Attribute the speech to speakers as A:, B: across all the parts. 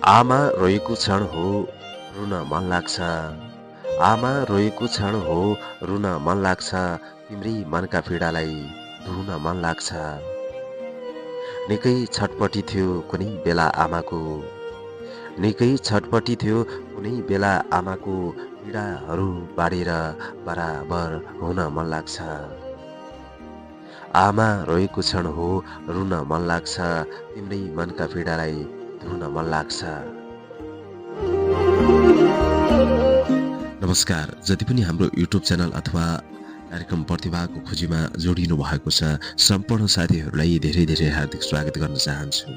A: आमा रोएको क्षण हो रुन मन लाग्छ। आमा रोएको क्षण हो रुन मन लाग्छ। तिम्रै मनका पीडालाई धुन मन लाग्छ। निकै छटपटी थियो कुनै बेला आमाको। निकै छटपटी थियो कुनै बेला आमाको। पीडाहरू बाँडेर बराबर हुन मन लाग्छ। आमा रोएको क्षण हो रुन मन लाग्छ। तिम्रै मनका पीडालाई धुन मन लाग्छ। नमस्कार, जति पनि हाम्रो युट्युब च्यानल अथवा कार्यक्रम प्रतिभाको खोजीमा जोडिनु भएको छ सम्पूर्ण साथीहरूलाई धेरै धेरै हार्दिक स्वागत गर्न चाहन्छु।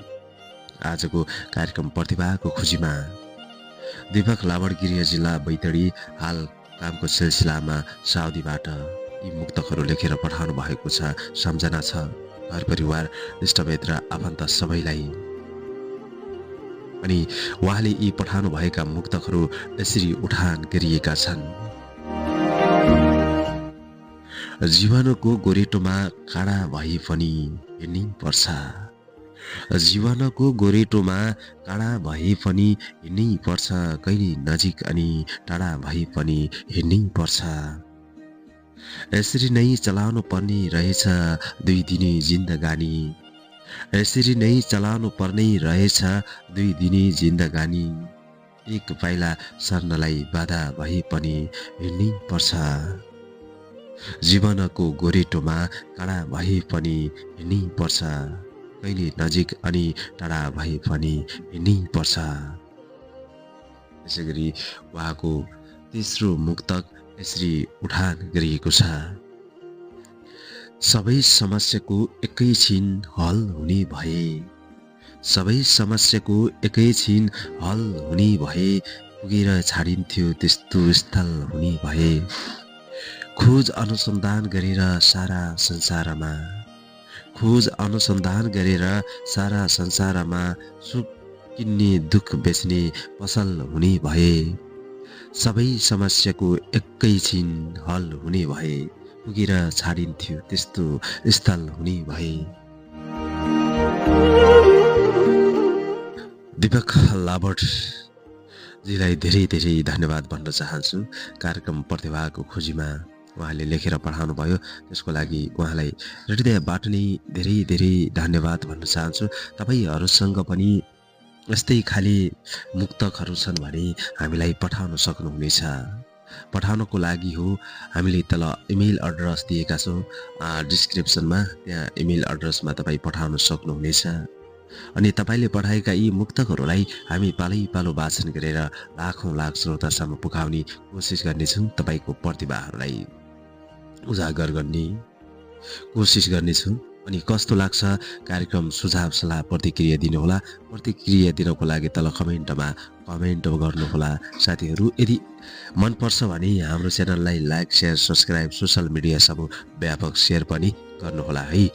A: आजको कार्यक्रम प्रतिभाको खोजीमा दिपक लावडगिरिया जिल्ला बैतडी हाल कामको सिलसिलामा साउदीबाट यी मुक्तकहरू लेखेर पठाउनु भएको छ। सम्झना छ घर परिवार इष्टमित्र आफन्त सबैलाई। अनि उहाँले यी पठाउनु भएका मुक्तकहरू यसरी उठान गरिएका छन्। जीवनको गोरेटोमा काँडा भए पनि हिँड्नै पर्छ। जीवनको गोरेटोमा काँडा भए पनि हिँड्नै पर्छ। कहिले नजिक अनि टाढा भए पनि हिँड्नै पर्छ। यसरी नै चलाउनु पर्ने रहेछ दुई दिने जिन्दगानी। यसरी नै चलाउनु पर्ने रहेछ दुई दिने जिन्दगानी। एक पाइला सर्नलाई बाधा भए पनि हिँड्नै पर्छ। जीवनको गोरेटोमा काँडा भए पनि हिँड्नै पर्छ। कहिले नजिक अनि टाढा भए पनि हिँड्नै पर्छ। यसैगरी उहाँको तेस्रो मुक्तक यसरी उठान गरिएको छ। सबै समस्याको एकैछिन हल हुने भए। सबै समस्याको एकैछिन हल हुने भए। पुगेर छाडिन्थ्यो त्यस्तो स्थल हुने भए। खोज अनुसन्धान गरेर सारा संसारमा। खोज अनुसन्धान गरेर सारा संसारमा। सुख किन्ने दुःख बेच्ने पसल हुने भए। सबै समस्याको एकैछिन हल हुने भए। पुगेर छाडिन्थ्यो त्यस्तो स्थल हुने भए। दिपक लावडजीलाई धेरै धेरै धन्यवाद भन्न चाहन्छु। कार्यक्रम प्रतिभाको खोजीमा उहाँले लेखेर पठाउनु भयो, त्यसको लागि उहाँलाई हृदयबाट नै धेरै धेरै धन्यवाद भन्न चाहन्छु। तपाईहरुसँग पनि यस्तै खाली मुक्तकहरू छन् भने हामीलाई पठाउन सक्नुहुनेछ। पठाउनको लागि हो हामीले तल इमेल एड्रेस दिएका छौँ डिस्क्रिप्सनमा, त्यहाँ इमेल एड्रेसमा तपाईँ पठाउन सक्नुहुनेछ। अनि तपाईले पठाएका यी मुक्तकहरूलाई हामी पालै पालो वाचन गरेर लाखौं लाख श्रोतासम्म पुगाउने कोसिस गर्नेछौँ। तपाईको प्रतिभाहरूलाई उजागर गर्ने कोसिस गर्नेछौँ। अनि कस्तो लाग्छ कार्यक्रम, सुझाव सल्लाह प्रतिक्रिया दिनुहोला। प्रतिक्रिया दिनको लागि तल कमेन्टमा कमेन्ट गर्नुहोला। साथीहरू यदि मन पर्छ भने हाम्रो च्यानललाई like, share, subscribe, social media सब व्यापक शेयर पनि गर्नुहोला है।